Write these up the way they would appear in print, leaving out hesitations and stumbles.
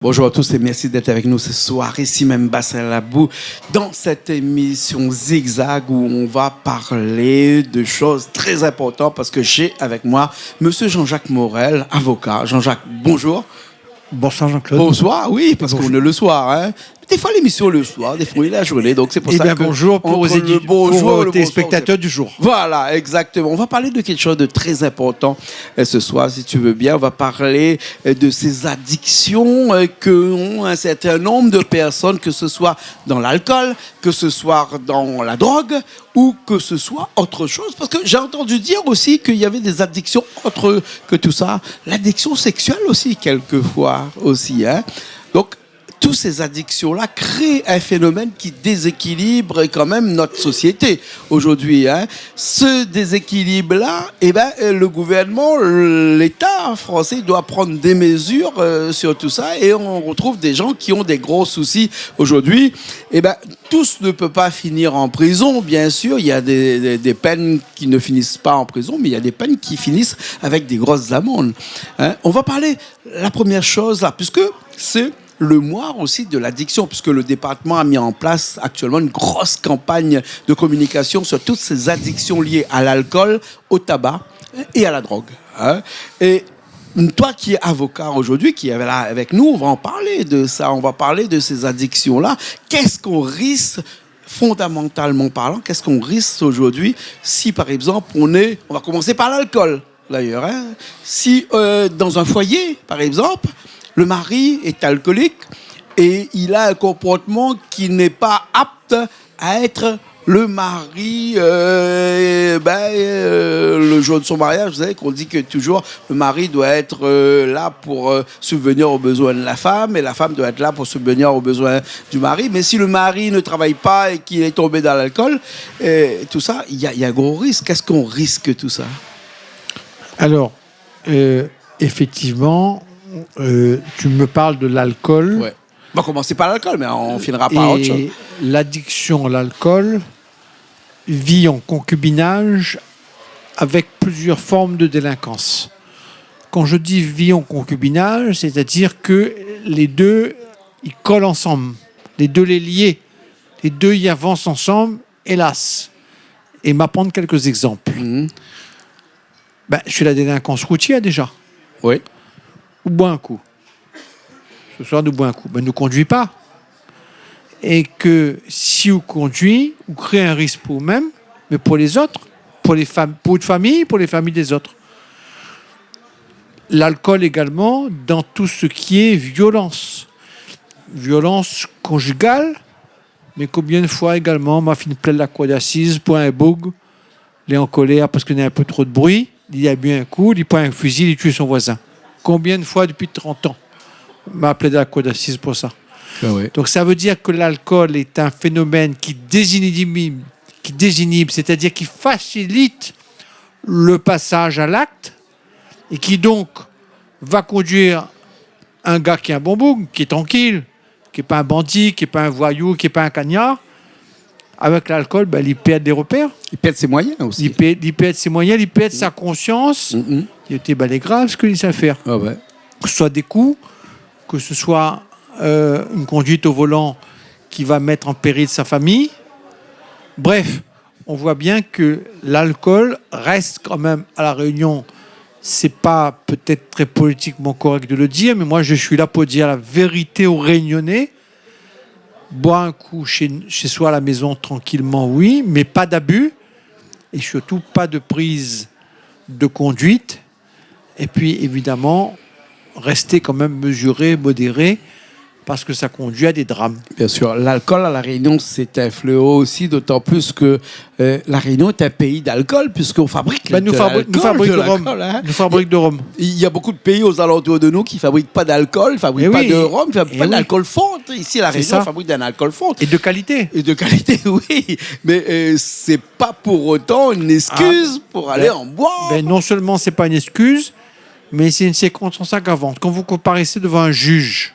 Bonjour à tous et merci d'être avec nous ce soir, ici même Bassel Labou, dans cette émission Zigzag où on va parler de choses très importantes parce que j'ai avec moi Monsieur Jean-Jacques Morel, avocat. Jean-Jacques, bonjour. Bonsoir Jean-Claude. Bonsoir, oui, parce qu'on est le soir. Hein. Des fois l'émission le soir, des fois il est la journée, donc c'est pour ça que... Bonjour pour les téléspectateurs du jour. Voilà, exactement. On va parler de quelque chose de très important ce soir, si tu veux bien. On va parler de ces addictions qu'ont un certain nombre de personnes, que ce soit dans l'alcool, que ce soit dans la drogue, ou que ce soit autre chose. Parce que j'ai entendu dire aussi qu'il y avait des addictions autres que tout ça. L'addiction sexuelle aussi, quelquefois, aussi. Hein. Donc, toutes ces addictions-là créent un phénomène qui déséquilibre quand même notre société aujourd'hui. Hein. Ce déséquilibre-là, le gouvernement, l'État français doit prendre des mesures sur tout ça et on retrouve des gens qui ont des gros soucis aujourd'hui. Tous ne peuvent pas finir en prison, bien sûr. Il y a des peines qui ne finissent pas en prison, mais il y a des peines qui finissent avec des grosses amendes. Hein. On va parler, la première chose là, puisque c'est le mois aussi de l'addiction, puisque le département a mis en place actuellement une grosse campagne de communication sur toutes ces addictions liées à l'alcool, au tabac et à la drogue. Hein. Et toi qui es avocat aujourd'hui, qui est là avec nous, on va en parler de ça, on va parler de ces addictions-là. Qu'est-ce qu'on risque fondamentalement parlant, qu'est-ce qu'on risque aujourd'hui si, par exemple, on va commencer par l'alcool, d'ailleurs. Hein. Si dans un foyer, par exemple, le mari est alcoolique et il a un comportement qui n'est pas apte à être le mari le jour de son mariage. Vous savez qu'on dit que toujours le mari doit être là pour subvenir aux besoins de la femme et la femme doit être là pour subvenir aux besoins du mari. Mais si le mari ne travaille pas et qu'il est tombé dans l'alcool, tout ça, il y a un gros risque. Qu'est-ce qu'on risque tout ça? Alors, effectivement... tu me parles de l'alcool. Ouais. On va commencer par l'alcool, mais on finira par autre chose. L'addiction à l'alcool vit en concubinage avec plusieurs formes de délinquance. Quand je dis vit en concubinage, c'est-à-dire que les deux, ils collent ensemble. Les deux les liés. Les deux y avancent ensemble, hélas. Et m'apprendre quelques exemples. Je suis la délinquance routière déjà. Oui. Ou boit un coup. Ce soir, nous boit un coup. Ne conduit pas. Et que si vous conduit, vous créez un risque pour vous-même, mais pour les autres, pour votre famille, pour les familles des autres. L'alcool également, dans tout ce qui est violence. Violence conjugale, mais combien de fois également, ma fille plaît la cour d'assises pour un boug, il est en colère parce qu'il y a un peu trop de bruit, il y a bien un coup, il prend un fusil, il tue son voisin. Combien de fois depuis 30 ans m'a appelé de la cour d'assises pour ça. Oui. Donc ça veut dire que l'alcool est un phénomène qui désinhibe, c'est-à-dire qui facilite le passage à l'acte et qui donc va conduire un gars qui est un bon boug, qui est tranquille, qui n'est pas un bandit, qui n'est pas un voyou, qui n'est pas un cagnard. Avec l'alcool, il perd des repères. Il perd ses moyens aussi. Il perd ses moyens, il perd sa conscience. Il était grave ce qu'il sait faire. Ah ouais. Que ce soit des coups, que ce soit une conduite au volant qui va mettre en péril sa famille. Bref, on voit bien que l'alcool reste quand même à La Réunion. C'est pas peut-être très politiquement correct de le dire, mais moi je suis là pour dire la vérité aux Réunionnais. Boire un coup chez soi à la maison tranquillement, oui, mais pas d'abus et surtout pas de prise de conduite. Et puis évidemment, rester quand même mesuré, modéré, parce que ça conduit à des drames. Bien sûr, l'alcool à La Réunion, c'est un fléau aussi, d'autant plus que La Réunion est un pays d'alcool, puisqu'on fabrique nous fabriquons de rhum. Hein. Nous fabriquons de rhum. Il y a beaucoup de pays aux alentours de nous qui ne fabriquent pas d'alcool, ne fabriquent pas de rhum, ne fabriquent pas d'alcool fonte. Ici, à La Réunion, on fabrique d'un alcool fonte. Et de qualité. Et de qualité, oui. Mais ce n'est pas pour autant une excuse pour aller en boire. Non seulement ce n'est pas une excuse, mais c'est une circonstance aggravante. Quand vous comparaissez devant un juge,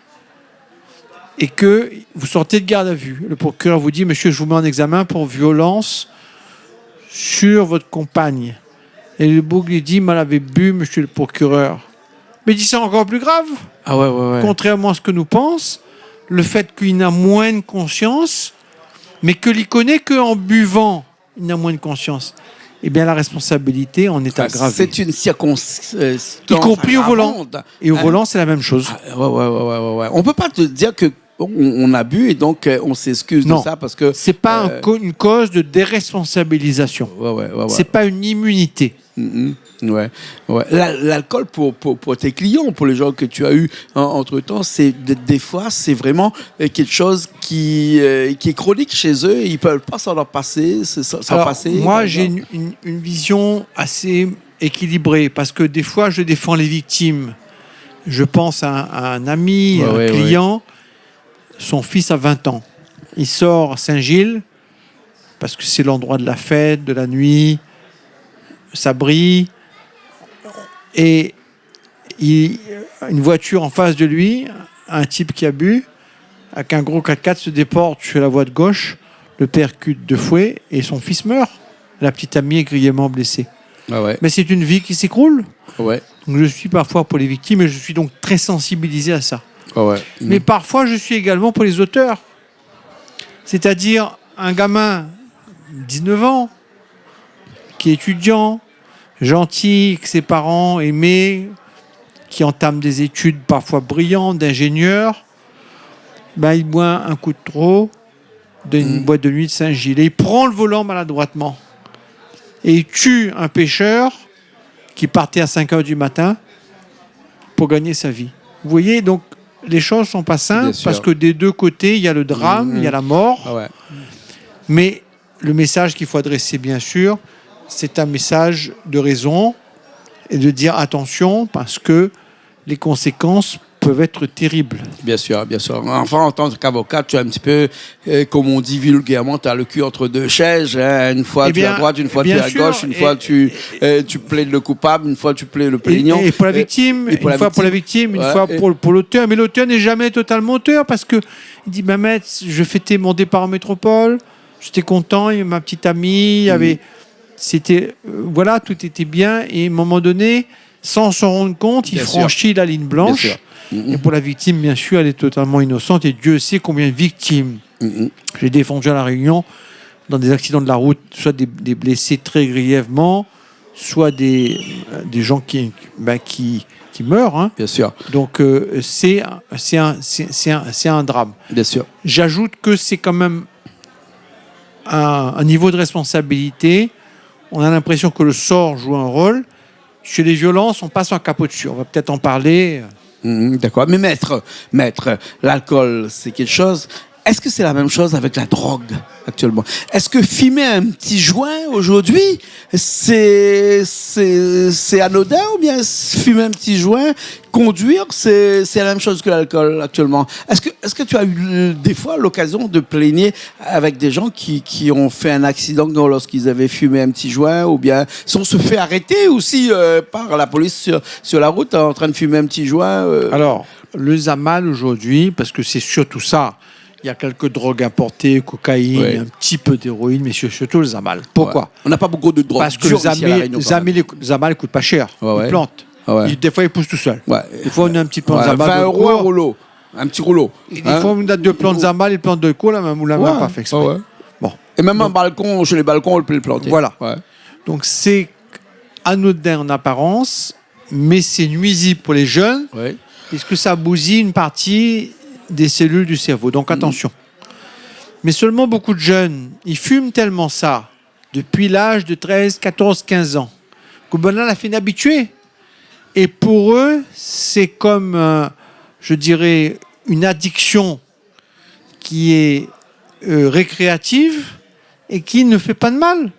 et que vous sortez de garde à vue, le procureur vous dit « Monsieur, je vous mets en examen pour violence sur votre compagne. » Et le boug lui dit « Mal avait bu, monsieur le procureur. » Mais dis ça encore plus grave. Ah ouais. Contrairement à ce que nous pensons, le fait qu'il n'a moins de conscience, mais que l'il connaît qu'en buvant, il n'a moins de conscience. Eh bien, la responsabilité en est aggravée. C'est une circonstance. Y compris au volant. aggravante. Et au volant, c'est la même chose. Ouais. On peut pas te dire que on a bu et donc on s'excuse de Non. ça parce que C'est pas une cause de déresponsabilisation. ouais. C'est pas une immunité. Ouais. L'alcool pour tes clients, pour les gens que tu as eu entre temps, c'est des fois c'est vraiment quelque chose qui est chronique chez eux. Ils peuvent pas s'en passer, Alors, passer. moi, j'ai une vision assez équilibrée parce que des fois, je défends les victimes. Je pense à un ami, un client. Son fils a 20 ans. Il sort à Saint-Gilles parce que c'est l'endroit de la fête, de la nuit. Ça brille. Et une voiture en face de lui, un type qui a bu, avec un gros 4x4 se déporte sur la voie de gauche, le percute de fouet et son fils meurt. La petite amie est grièvement blessée. Mais c'est une vie qui s'écroule. Donc je suis parfois pour les victimes et je suis donc très sensibilisé à ça. Mais parfois je suis également pour les auteurs. C'est-à-dire un gamin, 19 ans, qui est étudiant, gentil, que ses parents aimaient, qui entame des études parfois brillantes d'ingénieur, il boit un coup de trop d'une boîte de nuit de Saint-Gilles. Et il prend le volant maladroitement. Et il tue un pêcheur qui partait à 5 heures du matin pour gagner sa vie. Vous voyez, donc, les choses ne sont pas simples parce que des deux côtés, il y a le drame, il y a la mort. Mais le message qu'il faut adresser, bien sûr, c'est un message de raison et de dire attention parce que les conséquences peuvent être terribles. Bien sûr. Enfin, en tant qu'avocat, tu as un petit peu, comme on dit vulgairement, tu as le cul entre deux chaises. Hein. Une fois tu es à droite, une fois tu es à gauche, une fois tu plaides le coupable, une fois tu plaides le plaignant. Et pour la victime, une fois pour la victime, une fois pour l'auteur. Mais l'auteur n'est jamais totalement auteur parce qu'il dit maître, je fêtais mon départ en métropole, j'étais content, il y avait ma petite amie, il y avait... C'était... voilà, tout était bien. Et à un moment donné, sans s'en rendre compte, il franchit la ligne blanche. Et pour la victime, bien sûr, elle est totalement innocente et Dieu sait combien de victimes j'ai défendu à La Réunion dans des accidents de la route, soit des blessés très grièvement, soit des gens qui meurent. Hein. Bien sûr. Donc, c'est un drame. Bien sûr. J'ajoute que c'est quand même un niveau de responsabilité. On a l'impression que le sort joue un rôle. Chez les violences, on passe en capot dessus. On va peut-être en parler. D'accord. Mais maître, l'alcool, c'est quelque chose. Est-ce que c'est la même chose avec la drogue actuellement? Est-ce que fumer un petit joint aujourd'hui, c'est anodin ou bien fumer un petit joint, conduire, c'est la même chose que l'alcool actuellement? Est-ce que tu as eu des fois l'occasion de plaigner avec des gens qui ont fait un accident lorsqu'ils avaient fumé un petit joint ou bien sont se fait arrêter aussi par la police sur la route en train de fumer un petit joint? Alors, le Zamal aujourd'hui, parce que c'est surtout ça. Il y a quelques drogues importées, cocaïne, un petit peu d'héroïne, mais surtout le Zamal. Pourquoi? On n'a pas beaucoup de drogues. Parce que le Zamal ne coûte pas cher. Il plante. Des fois, il pousse tout seul. Des fois, on a un petit plan de Zamal. 20 € un rouleau. Un petit rouleau. Et des fois, on a deux plants de Zamal et plants de cola, ou la même pas fait exprès. Bon. Et même un balcon, chez les balcons, on peut le planter. Voilà. Donc, c'est anodin en apparence, mais c'est nuisible pour les jeunes, puisque ça bousille une partie des cellules du cerveau. Donc attention. Mais seulement beaucoup de jeunes, ils fument tellement ça depuis l'âge de 13, 14, 15 ans que la fait habituée. Et pour eux, c'est comme, je dirais, une addiction qui est récréative et qui ne fait pas de mal.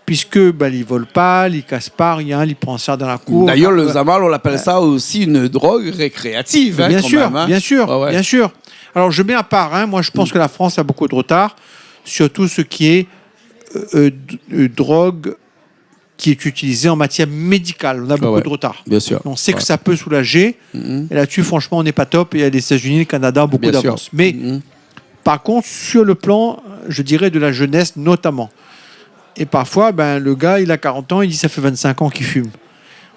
Puisque ils volent pas, ils cassent pas rien, ils prennent ça dans la cour. D'ailleurs, le Zamal, on l'appelle ça aussi une drogue récréative. Bien sûr. Alors, je mets à part, moi je pense que la France a beaucoup de retard, surtout ce qui est drogue qui est utilisée en matière médicale. On a beaucoup de retard. Bien sûr. On sait que ça peut soulager. Et là-dessus, franchement, on n'est pas top. Et il y a les États-Unis, le Canada, beaucoup d'avance. Mais par contre, sur le plan, je dirais, de la jeunesse notamment. Et parfois, le gars, il a 40 ans, il dit ça fait 25 ans qu'il fume.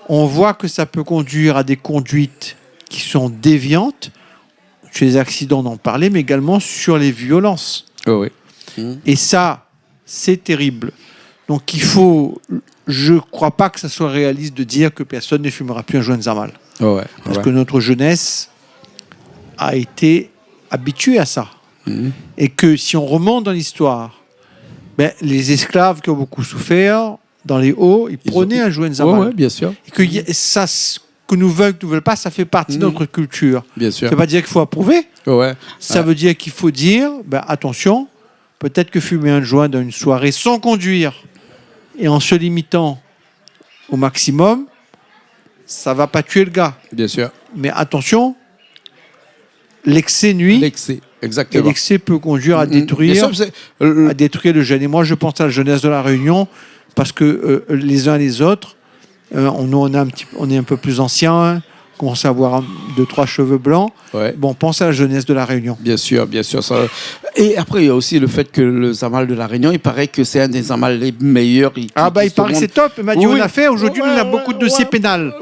On voit que ça peut conduire à des conduites qui sont déviantes. Sur les accidents, on en parlait, mais également sur les violences. Oh oui. Et ça, c'est terrible. Donc je ne crois pas que ça soit réaliste de dire que personne ne fumera plus un joint de Zamal. Oh ouais. Parce que notre jeunesse a été habituée à ça. Et que si on remonte dans l'histoire, les esclaves qui ont beaucoup souffert, dans les hauts, ils prenaient un joint de Zamal. Oui, bien sûr. Et que ça, que nous veuillent, que nous veulent pas, ça fait partie de notre culture. Bien sûr. Ça ne veut pas dire qu'il faut approuver. Ouais. Ça veut dire qu'il faut dire, attention, peut-être que fumer un joint dans une soirée sans conduire et en se limitant au maximum, ça va pas tuer le gars. Bien sûr. Mais attention, l'excès nuit. L'excès, exactement. Et l'excès peut conduire à détruire le jeune. Et moi, je pense à la jeunesse de la Réunion, parce que les uns et les autres, on est un peu plus anciens, on commence à avoir 2-3 cheveux blancs. Ouais. Bon, pense à la jeunesse de la Réunion. Bien sûr, bien sûr. Ça... Et après, il y a aussi le fait que le Zamal de la Réunion, il paraît que c'est un des Zamals les meilleurs. Il paraît que c'est top. Il m'a dit, on a fait. Aujourd'hui, on a beaucoup de dossiers pénals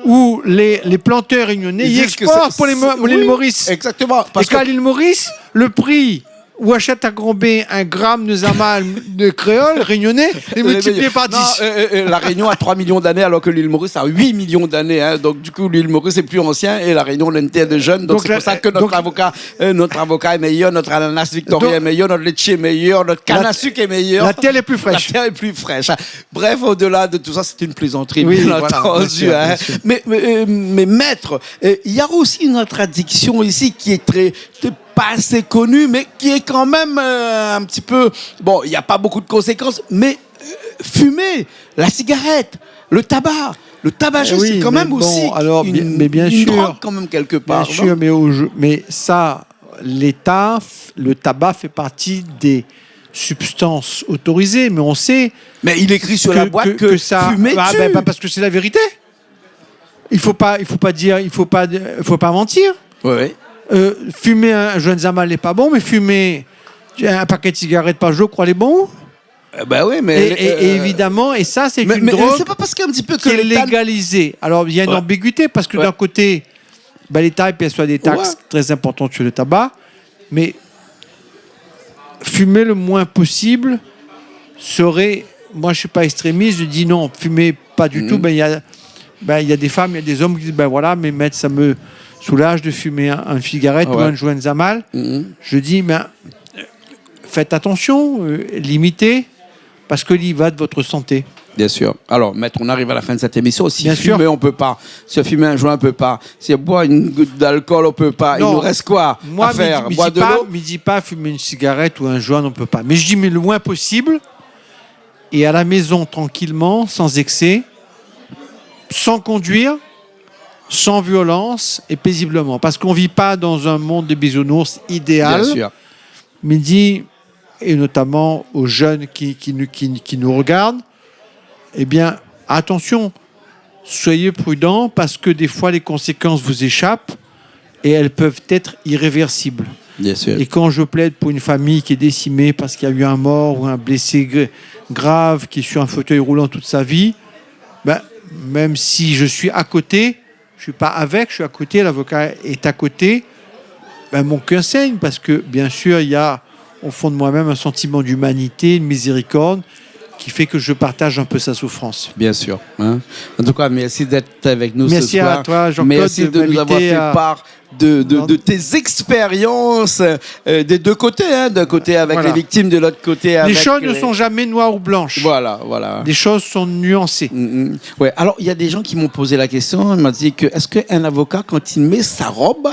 où les planteurs réunionnais ils exportent pour l'île Maurice. Exactement. Et qu'à l'île Maurice, le prix où achète à Grand-B un gramme de Zamal de créole réunionnais est multiplié par 10. La Réunion a 3 millions d'années alors que l'île Maurice a 8 millions d'années. Hein. Donc du coup, l'île Maurice est plus ancien et la Réunion, on a une terre de jeunes. Donc c'est pour ça que notre avocat est meilleur, notre ananas Victoria est meilleur, notre laitier est meilleur, notre canne à sucre est meilleur. La terre est plus fraîche. La terre est plus fraîche. Bref, au-delà de tout ça, c'est une plaisanterie, bien entendu. Bien sûr. Mais maître, il y a aussi une autre addiction ici qui est pas assez connu, mais qui est quand même un petit peu... Bon, il n'y a pas beaucoup de conséquences, mais fumer, la cigarette, le tabac, c'est quand même aussi une drogue quand même quelque part. Bien sûr, mais ça, le tabac fait partie des substances autorisées, mais on sait... Mais il écrit sur la boîte que ça fumer tue. Parce que c'est la vérité. Il faut pas mentir. Oui. Fumer un joint de Zamal n'est pas bon, mais fumer un paquet de cigarettes par jour, crois-les bon. Oui, mais et évidemment, et ça, c'est une drogue c'est pas parce qu'il y a un petit peu qui est légalisée. Alors, il y a une ambiguïté, parce que d'un côté, l'État perçoit des taxes très importantes sur le tabac, mais fumer le moins possible serait... Moi, je ne suis pas extrémiste, je dis non, fumer pas du tout. Il y a des femmes, il y a des hommes qui disent, mais maître, ça me soulage de fumer un cigarette ou un joint de Zamal. Je dis, faites attention, limitez, parce que il va de votre santé. Bien sûr. Alors, maître, on arrive à la fin de cette émission. Si Bien fumer, sûr. on peut pas. Si fumer un joint, on peut pas. Si boire une goutte d'alcool, on peut pas. Non. Il nous reste quoi à faire? Boire de l'eau? Ne dis pas fumer une cigarette ou un joint, on peut pas. Mais je dis, mais le moins possible, et à la maison, tranquillement, sans excès, sans conduire, sans violence et paisiblement. Parce qu'on ne vit pas dans un monde de bisounours idéal. Bien sûr. Mais dit, et notamment aux jeunes qui nous regardent, eh bien, attention, soyez prudents parce que des fois, les conséquences vous échappent et elles peuvent être irréversibles. Bien sûr. Et quand je plaide pour une famille qui est décimée parce qu'il y a eu un mort ou un blessé grave qui est sur un fauteuil roulant toute sa vie, même si je suis à côté, je ne suis pas avec, je suis à côté, l'avocat est à côté, mon cœur saigne parce que, bien sûr, il y a au fond de moi-même un sentiment d'humanité, une miséricorde qui fait que je partage un peu sa souffrance. Bien sûr. Hein. En tout cas, merci d'être avec nous ce soir. Merci à toi, Jean-Claude. Merci de nous avoir fait part de tes expériences des deux côtés. Hein. D'un côté avec les victimes, de l'autre côté avec... Les choses ne sont jamais noires ou blanches. Voilà. Les choses sont nuancées. Ouais. Alors, il y a des gens qui m'ont posé la question. Ils m'ont dit que est-ce qu'un avocat, quand il met sa robe,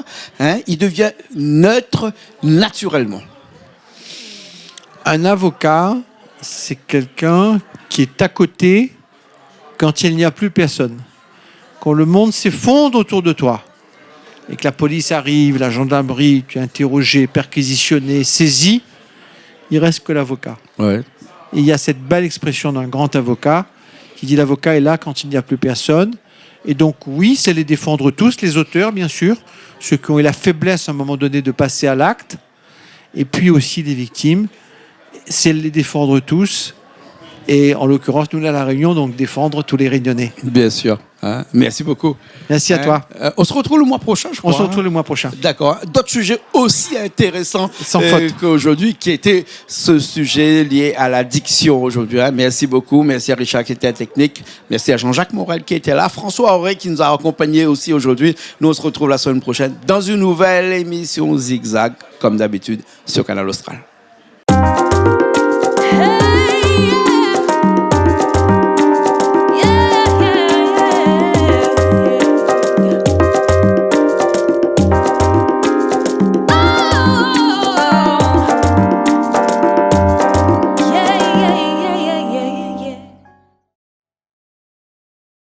il devient neutre naturellement? Un avocat, c'est quelqu'un qui est à côté quand il n'y a plus personne. Quand le monde s'effondre autour de toi et que la police arrive, la gendarmerie, tu es interrogé, perquisitionné, saisi, il reste que l'avocat. Ouais. Et il y a cette belle expression d'un grand avocat qui dit l'avocat est là quand il n'y a plus personne. Et donc oui, c'est les défendre tous, les auteurs bien sûr, ceux qui ont eu la faiblesse à un moment donné de passer à l'acte, et puis aussi les victimes. C'est les défendre tous. Et en l'occurrence, nous, à La Réunion, donc défendre tous les Réunionnais. Bien sûr. Hein? Merci beaucoup. Merci à toi. On se retrouve le mois prochain, je crois. On se retrouve le mois prochain. D'accord. D'autres sujets aussi intéressants Sans faute. qu'aujourd'hui, qui était ce sujet lié à l'addiction aujourd'hui. Hein. Merci beaucoup. Merci à Richard qui était à technique. Merci à Jean-Jacques Morel qui était là. François Auré qui nous a accompagnés aussi aujourd'hui. Nous, on se retrouve la semaine prochaine dans une nouvelle émission Zigzag, comme d'habitude, sur Canal Austral.